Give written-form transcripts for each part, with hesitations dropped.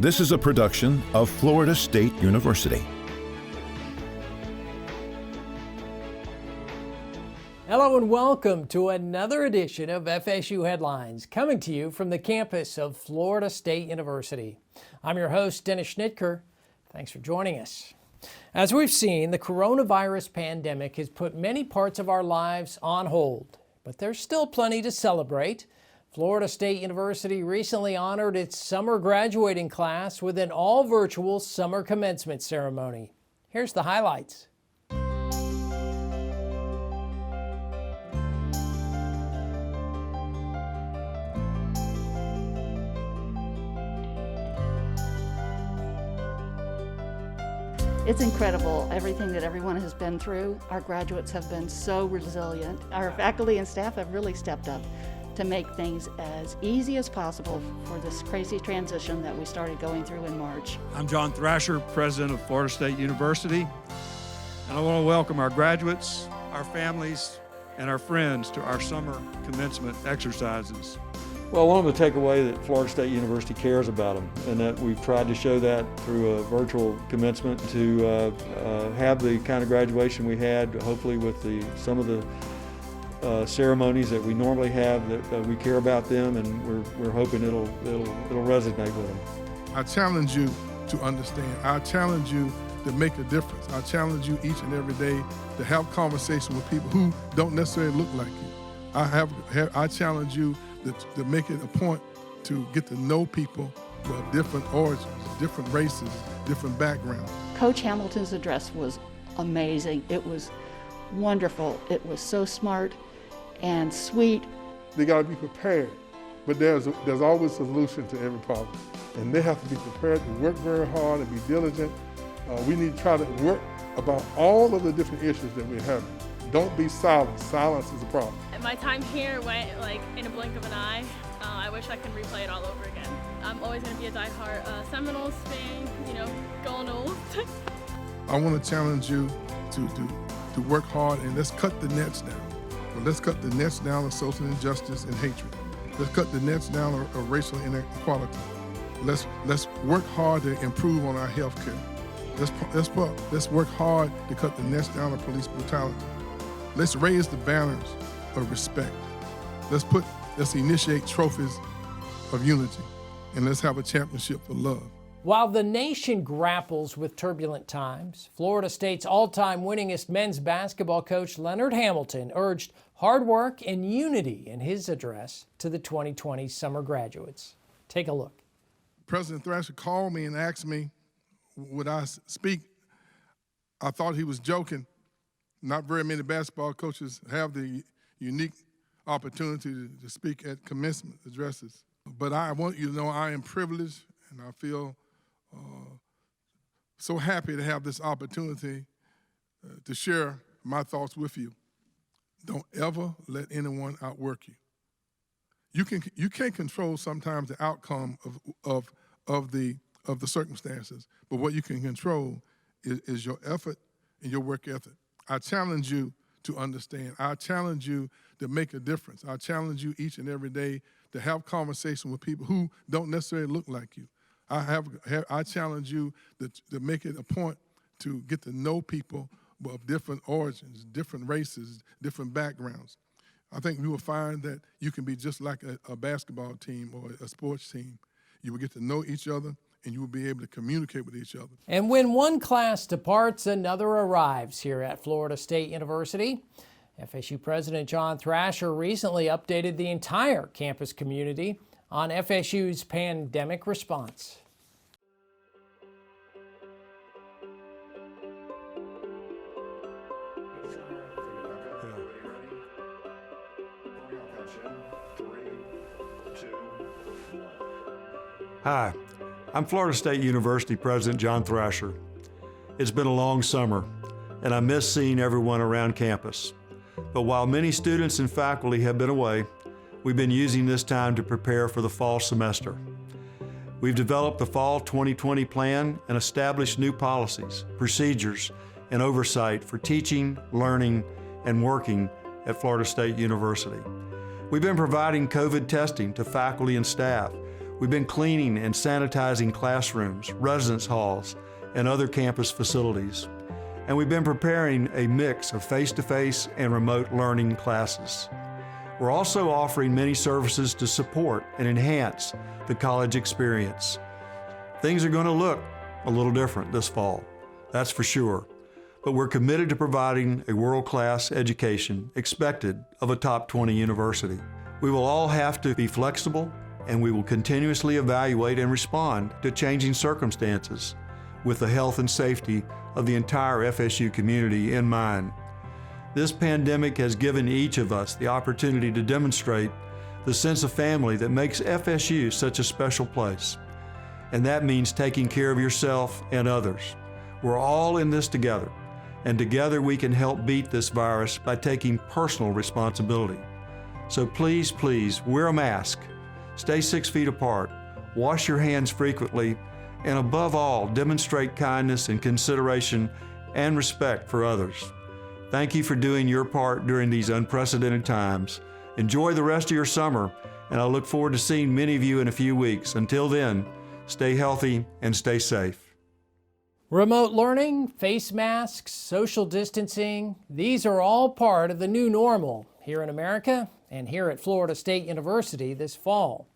This is a production of Florida State University. Hello and welcome to another edition of FSU Headlines, coming to you from the campus of Florida State University. I'm your host, Dennis Schnitker. Thanks for joining us. As we've seen, the coronavirus pandemic has put many parts of our lives on hold, but there's still plenty to celebrate. Florida State University recently honored its summer graduating class with an all-virtual summer commencement ceremony. Here's the highlights. It's incredible, everything that everyone has been through. Our graduates have been so resilient. Our faculty and staff have really stepped up to make things as easy as possible for this crazy transition that we started going through in March. I'm John Thrasher, president of Florida State University, and I want to welcome our graduates, our families, and our friends to our summer commencement exercises. Well, I want them to take away that Florida State University cares about them, and that we've tried to show that through a virtual commencement to have the kind of graduation we had, hopefully with some of the ceremonies that we normally have, that we care about them, and we're hoping it'll resonate with them. I challenge you to understand. I challenge you to make a difference. I challenge you each and every day to have conversation with people who don't necessarily look like you. I challenge you to make it a point to get to know people of different origins, different races, different backgrounds. Coach Hamilton's address was amazing. It was wonderful. It was so smart and sweet. They got to be prepared, but there's always a solution to every problem. And they have to be prepared to work very hard and be diligent. We need to try to work about all of the different issues that we have. Don't be silent. Silence is a problem. My time here went like in a blink of an eye. I wish I could replay it all over again. I'm always going to be a diehard Seminoles fan, going old. I want to challenge you to work hard, and let's cut the nets down. Let's cut the nets down of social injustice and hatred. Let's cut the nets down of racial inequality. Let's work hard to improve on our health care. Let's work hard to cut the nets down of police brutality. Let's raise the banners of respect. Let's initiate trophies of unity, and let's have a championship for love. While the nation grapples with turbulent times, Florida State's all-time winningest men's basketball coach Leonard Hamilton urged hard work and unity in his address to the 2020 summer graduates. Take a look. President Thrasher called me and asked me, would I speak? I thought he was joking. Not very many basketball coaches have the unique opportunity to speak at commencement addresses. But I want you to know I am privileged, and I feel so happy to have this opportunity to share my thoughts with you. Don't ever let anyone outwork you. You can't control sometimes the outcome of the circumstances, but what you can control is your effort and your work ethic. I challenge you to understand. I challenge you to make a difference. I challenge you each and every day to have conversation with people who don't necessarily look like you. I challenge you to make it a point to get to know people of different origins, different races, different backgrounds. I think we will find that you can be just like a basketball team or a sports team. You will get to know each other, and you will be able to communicate with each other. And when one class departs, another arrives here at Florida State University. FSU President John Thrasher recently updated the entire campus community on FSU's pandemic response. Hi, I'm Florida State University President John Thrasher. It's been a long summer, and I miss seeing everyone around campus. But while many students and faculty have been away, we've been using this time to prepare for the fall semester. We've developed the Fall 2020 plan and established new policies, procedures, and oversight for teaching, learning, and working at Florida State University. We've been providing COVID testing to faculty and staff. We've been cleaning and sanitizing classrooms, residence halls, and other campus facilities. And we've been preparing a mix of face-to-face and remote learning classes. We're also offering many services to support and enhance the college experience. Things are going to look a little different this fall, that's for sure. But we're committed to providing a world-class education expected of a top 20 university. We will all have to be flexible, and we will continuously evaluate and respond to changing circumstances with the health and safety of the entire FSU community in mind. This pandemic has given each of us the opportunity to demonstrate the sense of family that makes FSU such a special place. And that means taking care of yourself and others. We're all in this together, and together we can help beat this virus by taking personal responsibility. So please, please, wear a mask, stay 6 feet apart, wash your hands frequently, and above all, demonstrate kindness and consideration and respect for others. Thank you for doing your part during these unprecedented times. Enjoy the rest of your summer, and I look forward to seeing many of you in a few weeks. Until then, stay healthy and stay safe. Remote learning, face masks, social distancing, these are all part of the new normal here in America and here at Florida State University this fall.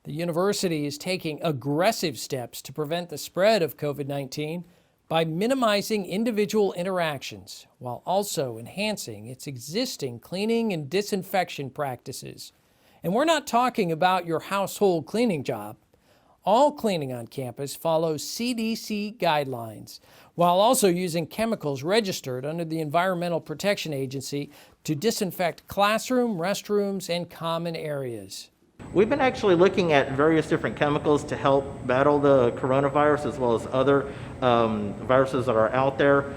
The university is taking aggressive steps to prevent the spread of COVID-19 by minimizing individual interactions while also enhancing its existing cleaning and disinfection practices. And we're not talking about your household cleaning job. All cleaning on campus follows CDC guidelines, while also using chemicals registered under the Environmental Protection Agency to disinfect classroom, restrooms, and common areas. We've been actually looking at various different chemicals to help battle the coronavirus as well as other viruses that are out there.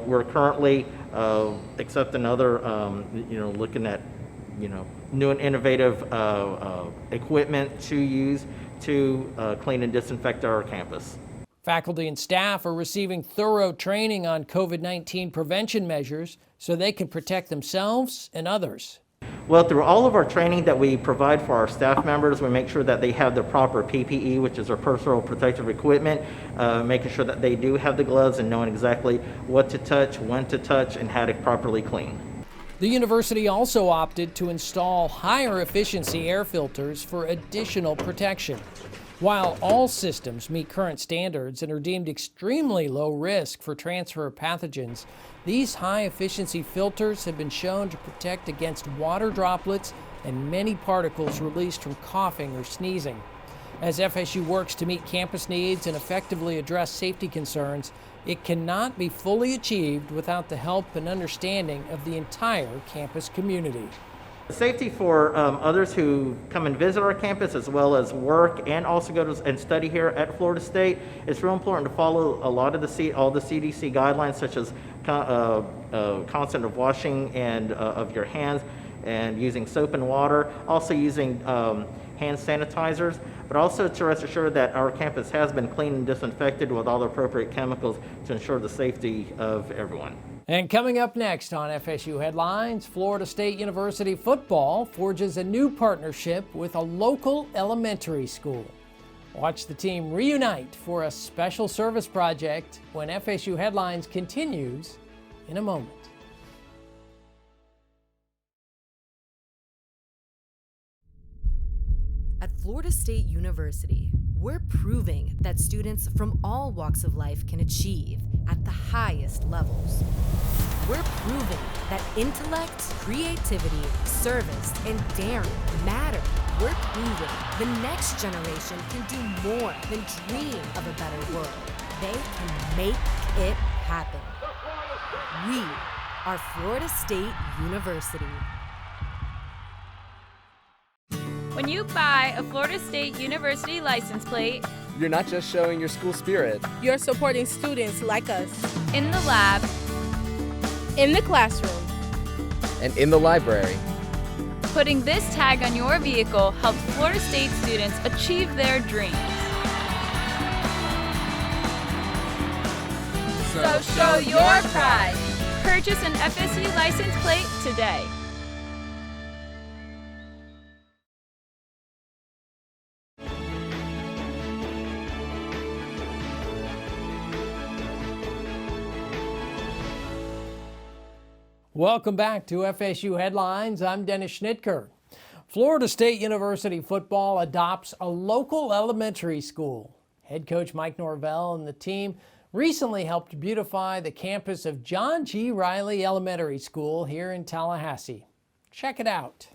We're currently accepting other, looking at, new and innovative equipment to use to clean and disinfect our campus. Faculty and staff are receiving thorough training on COVID-19 prevention measures so they can protect themselves and others. Well, through all of our training that we provide for our staff members, we make sure that they have the proper PPE, which is our personal protective equipment, making sure that they do have the gloves and knowing exactly what to touch, when to touch, and how to properly clean. The university also opted to install higher efficiency air filters for additional protection. While all systems meet current standards and are deemed extremely low risk for transfer of pathogens, these high-efficiency filters have been shown to protect against water droplets and many particles released from coughing or sneezing. As FSU works to meet campus needs and effectively address safety concerns, it cannot be fully achieved without the help and understanding of the entire campus community. Safety for others who come and visit our campus as well as work and also go to and study here at Florida State, it's real important to follow a lot of all the CDC guidelines, such as constant of washing and of your hands and using soap and water, also using hand sanitizers, but also to rest assured that our campus has been cleaned and disinfected with all the appropriate chemicals to ensure the safety of everyone. And coming up next on FSU Headlines, Florida State University Football forges a new partnership with a local elementary school. Watch the team reunite for a special service project when FSU Headlines continues in a moment. At Florida State University, we're proving that students from all walks of life can achieve at the highest levels. We're proving that intellect, creativity, service, and daring matter. We're proving the next generation can do more than dream of a better world. They can make it happen. We are Florida State University. When you buy a Florida State University license plate, you're not just showing your school spirit. You're supporting students like us. In the lab, in the classroom, and in the library. Putting this tag on your vehicle helps Florida State students achieve their dreams. So show your pride. Purchase an FSU license plate today. Welcome back to FSU Headlines. I'm Dennis Schnitker. Florida State University football adopts a local elementary school. Head coach Mike Norvell and the team recently helped beautify the campus of John G. Riley Elementary School here in Tallahassee. Check it out.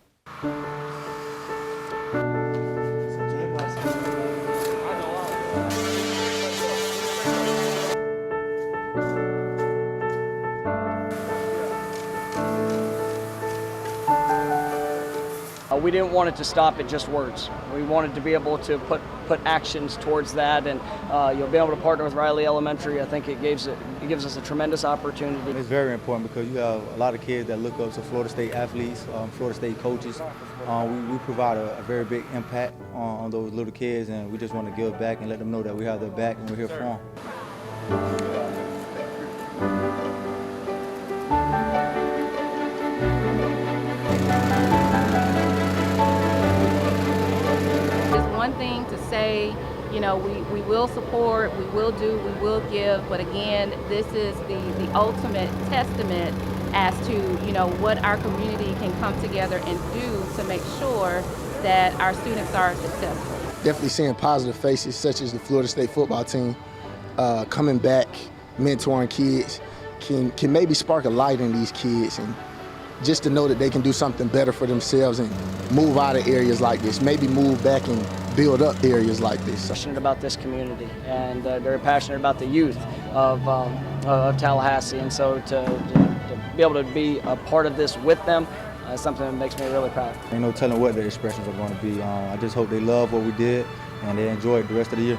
We didn't want it to stop at just words. We wanted to be able to put actions towards that, and you'll be able to partner with Riley Elementary. I think it gives us a tremendous opportunity. It's very important because you have a lot of kids that look up to Florida State athletes, Florida State coaches. We provide a very big impact on those little kids, and we just want to give back and let them know that we have their back and we're here for them. One thing to say, you know, we will support, we will do, we will give, but again, this is the ultimate testament as to, you know, what our community can come together and do to make sure that our students are successful. Definitely seeing positive faces such as the Florida State football team coming back, mentoring kids, can maybe spark a light in these kids, and just to know that they can do something better for themselves and move out of areas like this, maybe move back and build up areas like this. Passionate about this community and very passionate about the youth of Tallahassee, and so to be able to be a part of this with them is something that makes me really proud. Ain't no telling what their expressions are going to be. I just hope they love what we did and they enjoy it the rest of the year.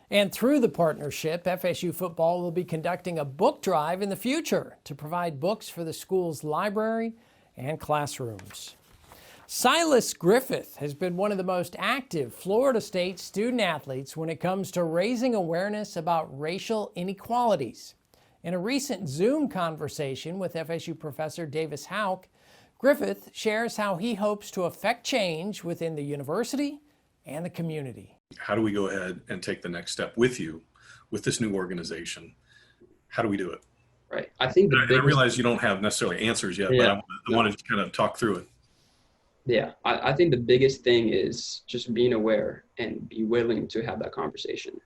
And through the partnership, FSU Football will be conducting a book drive in the future to provide books for the school's library and classrooms. Silas Griffith has been one of the most active Florida State student athletes when it comes to raising awareness about racial inequalities. In a recent Zoom conversation with FSU professor Davis Houck, Griffith shares how he hopes to affect change within the university and the community. How do we go ahead and take the next step with you, with this new organization? How do we do it? Right. I think I realize you don't have necessarily answers yet, but I wanted to kind of talk through it. Yeah, I think the biggest thing is just being aware and be willing to have that conversation,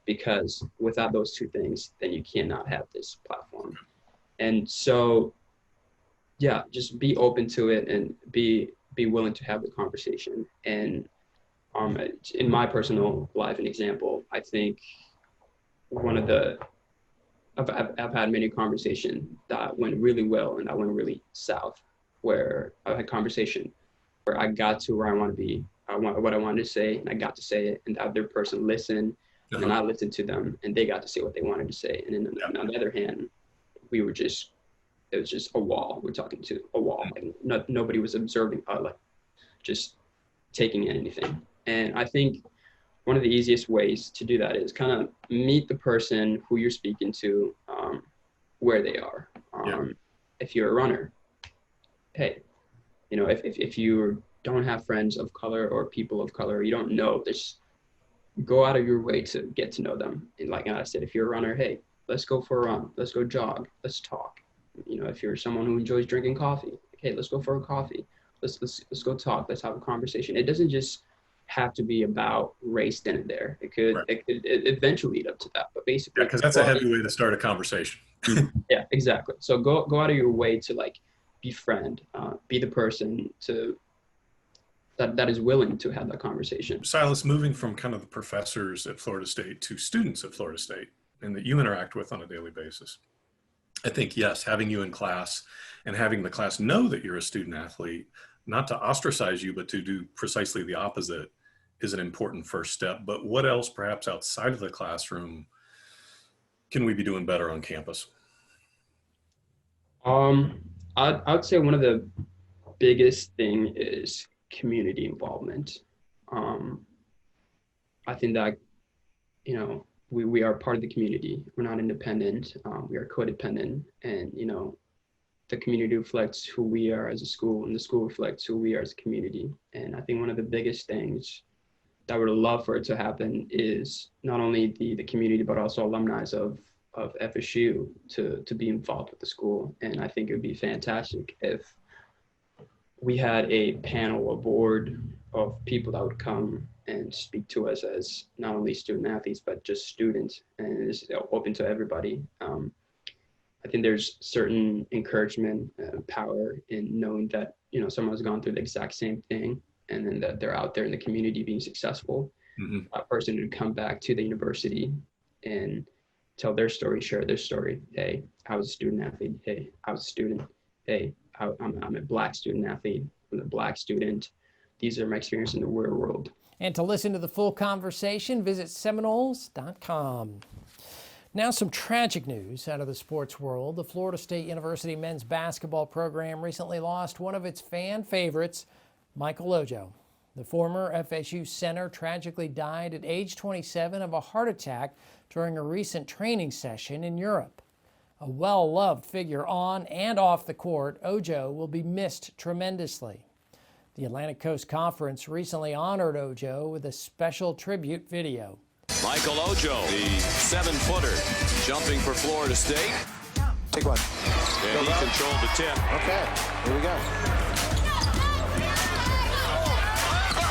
because without those two things, then you cannot have this platform. And so, yeah, just be open to it and be willing to have the conversation. And in my personal life, an example, I think I've had many conversations that went really well and that went really south, where I had conversation where I got to where I want to be, what I wanted to say, and I got to say it, and the other person listened, and I listened to them, and they got to say what they wanted to say. And then on the other hand, it was just a wall. We're talking to a wall. Like nobody was observing, like just taking in anything. And I think one of the easiest ways to do that is kind of meet the person who you're speaking to, where they are. If you're a runner, hey, you know, if you don't have friends of color or people of color, you don't know, just go out of your way to get to know them. And like I said, if you're a runner, hey, let's go for a run, let's go jog, let's talk. You know, if you're someone who enjoys drinking coffee, hey, let's go for a coffee, let's go talk, let's have a conversation. It doesn't just have to be about race then and there. It could eventually lead up to that, but basically, because that's a heavy way to start a conversation. Yeah, exactly. So go out of your way to like befriend, be the person that is willing to have that conversation. Silas, moving from kind of the professors at Florida State to students at Florida State, and that you interact with on a daily basis, I think, yes, having you in class and having the class know that you're a student athlete, not to ostracize you, but to do precisely the opposite, is an important first step. But what else, perhaps outside of the classroom, can we be doing better on campus? I would say one of the biggest thing is community involvement. I think that, you know, we are part of the community. We're not independent. We are codependent, and, you know, the community reflects who we are as a school, and the school reflects who we are as a community. And I think one of the biggest things that I would love for it to happen is not only the community, but also alumni of FSU to be involved with the school. And I think it would be fantastic if we had a panel, a board of people that would come and speak to us as not only student athletes, but just students, and it's open to everybody. I think there's certain encouragement, power in knowing that, you know, someone's gone through the exact same thing, and then that they're out there in the community being successful. A person would come back to the university and tell their story, share their story. Hey, I was a student athlete. Hey, I was a student. Hey, I'm a Black student athlete. I'm a Black student. These are my experiences in the real world. And to listen to the full conversation, visit Seminoles.com. Now some tragic news out of the sports world. The Florida State University men's basketball program recently lost one of its fan favorites, Michael Ojo. The former FSU center tragically died at age 27 of a heart attack during a recent training session in Europe. A well-loved figure on and off the court, Ojo will be missed tremendously. The Atlantic Coast Conference recently honored Ojo with a special tribute video. Michael Ojo, the 7-footer, jumping for Florida State. Take one. And he controlled the tip. Okay, here we go.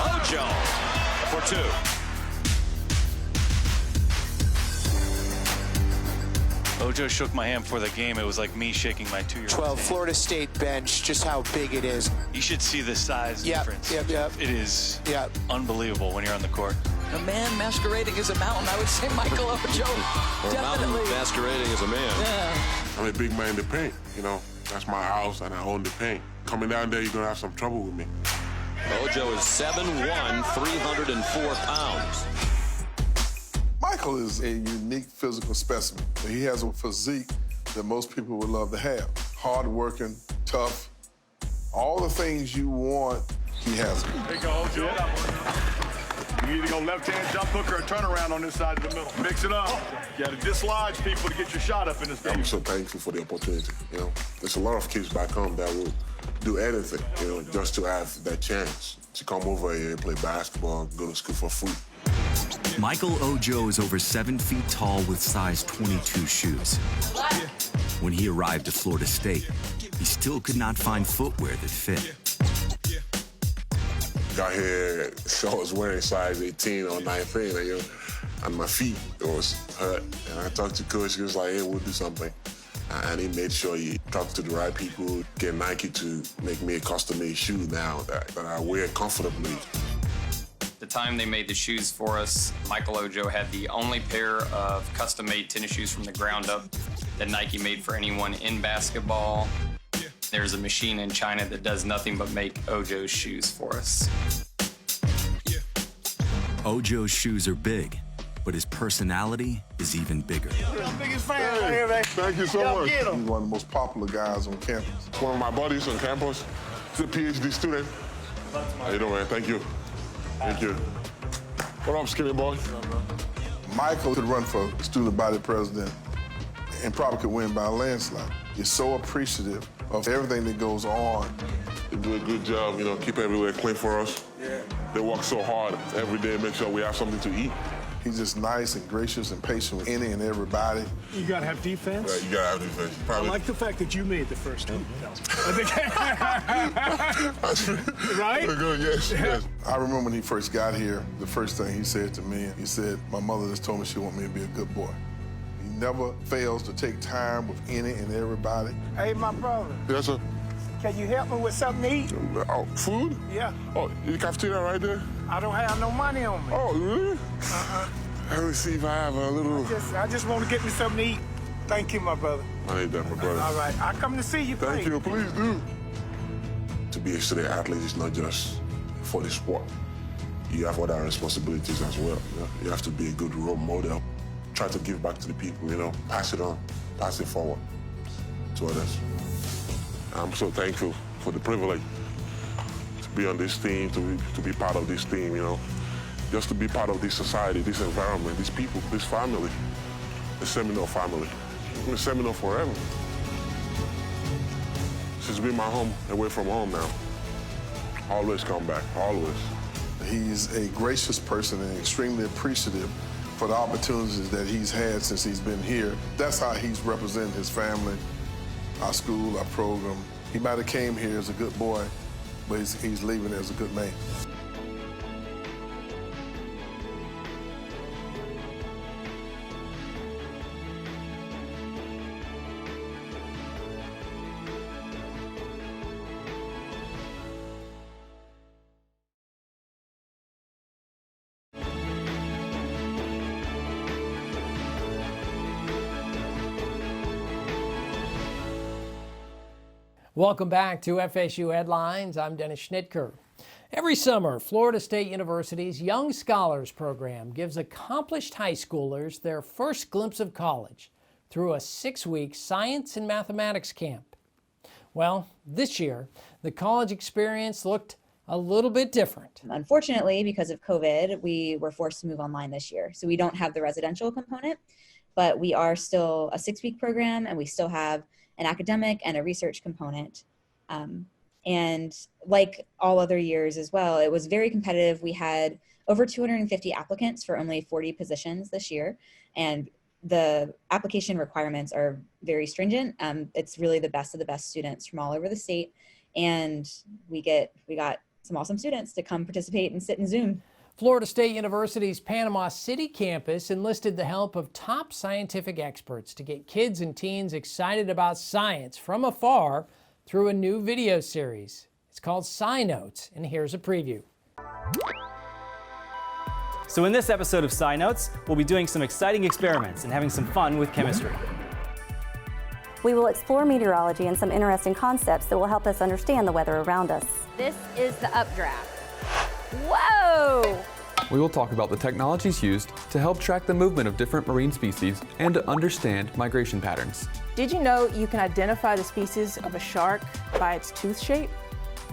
Ojo for 2. Ojo shook my hand before the game. It was like me shaking my 2-year-old. 12, Florida State bench, just how big it is. You should see the size difference. Yep. It is unbelievable when you're on the court. A man masquerading as a mountain, I would say Michael Ojo. Or Definitely. Masquerading as a man. Yeah. I'm a big man in the paint, you know. That's my house and I own the paint. Coming down there, you're gonna have some trouble with me. Ojo is 7'1", 304 pounds. Michael is a unique physical specimen. He has a physique that most people would love to have. Hard-working, tough, all the things you want, he has. There you go, Ojo. You either go left-hand jump hook or a turnaround on this side of the middle. Mix it up. You got to dislodge people to get your shot up in this game. I'm so thankful for the opportunity, you know. There's a lot of kids back home that will do anything, you know, just to have that chance to come over here and play basketball, go to school for free. Michael Ojo is over 7 feet tall with size 22 shoes. When he arrived at Florida State, he still could not find footwear that fit. Got here, so I was wearing size 18 or 19, and, you know, and my feet, it was hurt. And I talked to coach, he was like, hey, we'll do something. And he made sure he talked to the right people, get Nike to make me a custom-made shoe now that I wear comfortably. The time they made the shoes for us, Michael Ojo had the only pair of custom-made tennis shoes from the ground up that Nike made for anyone in basketball. There's a machine in China that does nothing but make Ojo's shoes for us. Ojo's shoes are big, but his personality is even bigger. Biggest fan right here, man. Thank you so much. He's one of the most popular guys on campus. One of my buddies on campus. He's a PhD student. How you doing, man? Thank you. Thank you. What up, skinny boy? Michael could run for student body president and probably could win by a landslide. He's so appreciative of everything that goes on. They do a good job, you know, keep everywhere clean for us. Yeah. They work so hard every day, make sure we have something to eat. He's just nice and gracious and patient with any and everybody. You got to have defense. Yeah, you got to have defense. Probably. I like the fact that you made the first team. Right? Good, yes. I remember when he first got here, the first thing he said to me, he said, my mother just told me she wanted me to be a good boy. He never fails to take time with any and everybody. Hey, my brother. Yes, sir. Can you help me with something to eat? Oh, food? Yeah. Oh, the cafeteria right there? I don't have no money on me. Oh, really? Let me see if I have a little... I just want to get me something to eat. Thank you, my brother. I need that, my brother. All right. I come to see you. Thank you. Please do. To be a student athlete is not just for the sport. You have other responsibilities as well. You know? You have to be a good role model. Try to give back to the people, you know, pass it on, pass it forward to others. I'm so thankful for the privilege to be on this team, to be part of this team, you know. Just to be part of this society, this environment, these people, this family, the Seminole family. I'm in Seminole forever. This has been my home, away from home now. Always come back, always. He's a gracious person and extremely appreciative for the opportunities that he's had since he's been here. That's how he's representing his family, our school, our program. He might have came here as a good boy, but he's leaving as a good man. Welcome back to FSU Headlines. I'm Dennis Schnitker. Every summer, Florida State University's Young Scholars Program gives accomplished high schoolers their first glimpse of college through a 6-week science and mathematics camp. Well, this year, the college experience looked a little bit different. Unfortunately, because of COVID, we were forced to move online this year. So we don't have the residential component, but we are still a 6-week program, and we still have an academic and a research component. And like all other years as well, it was very competitive. We had over 250 applicants for only 40 positions this year. And the application requirements are very stringent. It's really the best of the best students from all over the state. And we got some awesome students to come participate and sit in Zoom. Florida State University's Panama City campus enlisted the help of top scientific experts to get kids and teens excited about science from afar through a new video series. It's called Sci Notes, and here's a preview. So in this episode of Sci Notes, we'll be doing some exciting experiments and having some fun with chemistry. We will explore meteorology and some interesting concepts that will help us understand the weather around us. This is the updraft. Whoa! We will talk about the technologies used to help track the movement of different marine species and to understand migration patterns. Did you know you can identify the species of a shark by its tooth shape?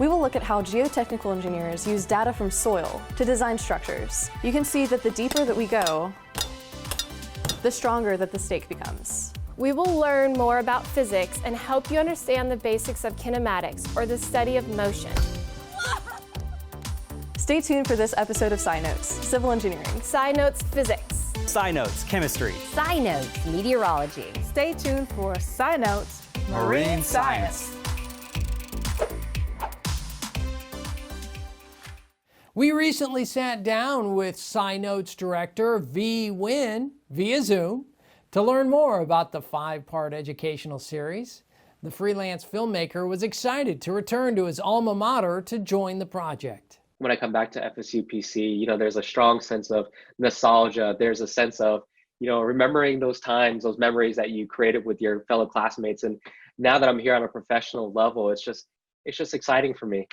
We will look at how geotechnical engineers use data from soil to design structures. You can see that the deeper that we go, the stronger that the stake becomes. We will learn more about physics and help you understand the basics of kinematics, or the study of motion. Stay tuned for this episode of Sci Notes, Civil Engineering. Sci Notes, Physics. Sci Notes, Chemistry. Sci Notes, Meteorology. Stay tuned for Sci Notes, Marine Science. We recently sat down with Sci Notes director V. Wynn via Zoom to learn more about the 5-part educational series. The freelance filmmaker was excited to return to his alma mater to join the project. When I come back to FSU PC, there's a strong sense of nostalgia. There's a sense of, remembering those times, those memories that you created with your fellow classmates. And now that I'm here on a professional level, it's just exciting for me.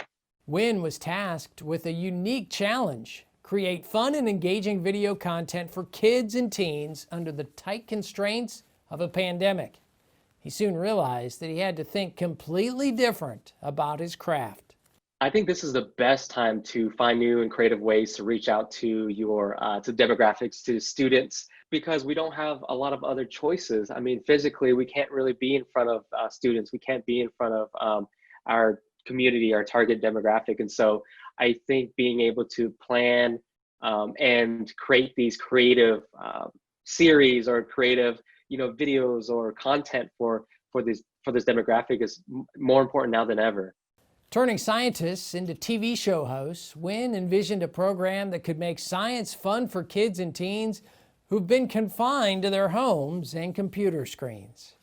Wynn was tasked with a unique challenge: create fun and engaging video content for kids and teens under the tight constraints of a pandemic. He soon realized that he had to think completely different about his craft. I think this is the best time to find new and creative ways to reach out to your to demographics, to students, because we don't have a lot of other choices. I mean, physically, we can't really be in front of students. We can't be in front of our community, our target demographic. And so I think being able to plan and create these creative series or creative, videos or content for this demographic is more important now than ever. Turning scientists into TV show hosts, Wynn envisioned a program that could make science fun for kids and teens who've been confined to their homes and computer screens.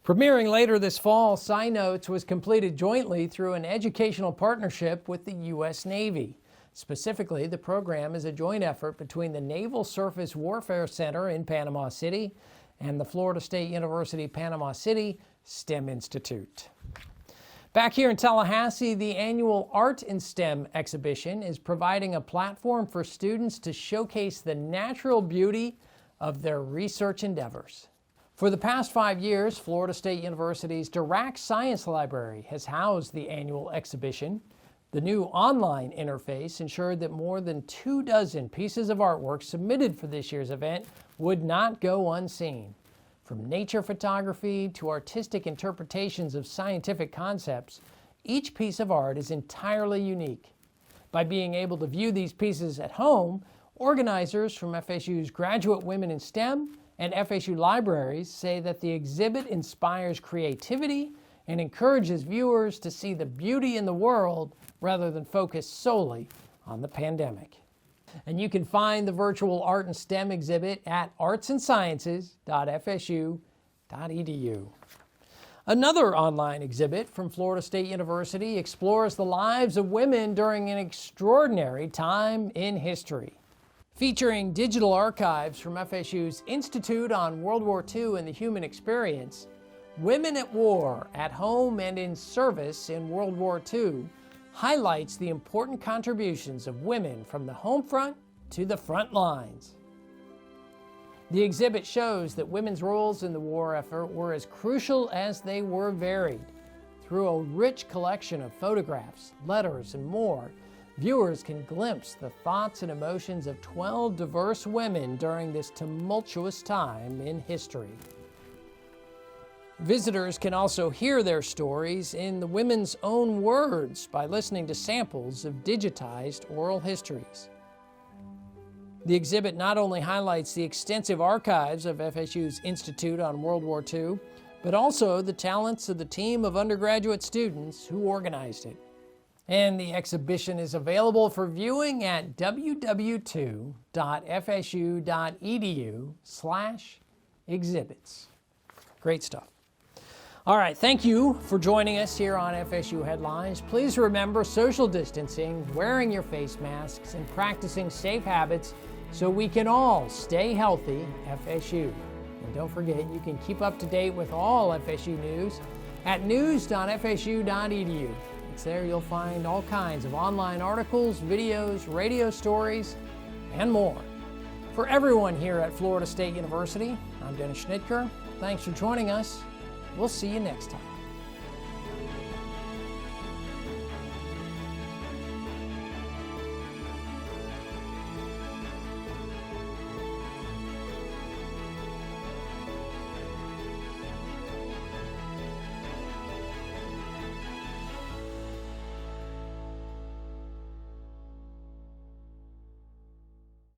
Premiering later this fall, Sci Notes was completed jointly through an educational partnership with the U.S. Navy. Specifically, the program is a joint effort between the Naval Surface Warfare Center in Panama City and the Florida State University Panama City STEM Institute. Back here in Tallahassee, the annual Art in STEM exhibition is providing a platform for students to showcase the natural beauty of their research endeavors. For the past 5 years, Florida State University's Dirac Science Library has housed the annual exhibition. The new online interface ensured that more than 24 pieces of artwork submitted for this year's event would not go unseen. From nature photography to artistic interpretations of scientific concepts, each piece of art is entirely unique. By being able to view these pieces at home Organizers from FSU's Graduate Women in STEM and FSU Libraries say that the exhibit inspires creativity and encourages viewers to see the beauty in the world rather than focus solely on the pandemic. And you can find the virtual Art and STEM exhibit at artsandsciences.fsu.edu. Another online exhibit from Florida State University explores the lives of women during an extraordinary time in history. Featuring digital archives from FSU's Institute on World War II and the Human Experience, Women at War, at Home and in Service in World War II highlights the important contributions of women from the home front to the front lines. The exhibit shows that women's roles in the war effort were as crucial as they were varied. Through a rich collection of photographs, letters, and more, viewers can glimpse the thoughts and emotions of 12 diverse women during this tumultuous time in history. Visitors can also hear their stories in the women's own words by listening to samples of digitized oral histories. The exhibit not only highlights the extensive archives of FSU's Institute on World War II, but also the talents of the team of undergraduate students who organized it. And the exhibition is available for viewing at www.fsu.edu/exhibits. Great stuff. All right, thank you for joining us here on FSU Headlines. Please remember social distancing, wearing your face masks, and practicing safe habits so we can all stay healthy, FSU. And don't forget, you can keep up to date with all FSU news at news.fsu.edu. It's there you'll find all kinds of online articles, videos, radio stories, and more. For everyone here at Florida State University, I'm Dennis Schnitker. Thanks for joining us. We'll see you next time.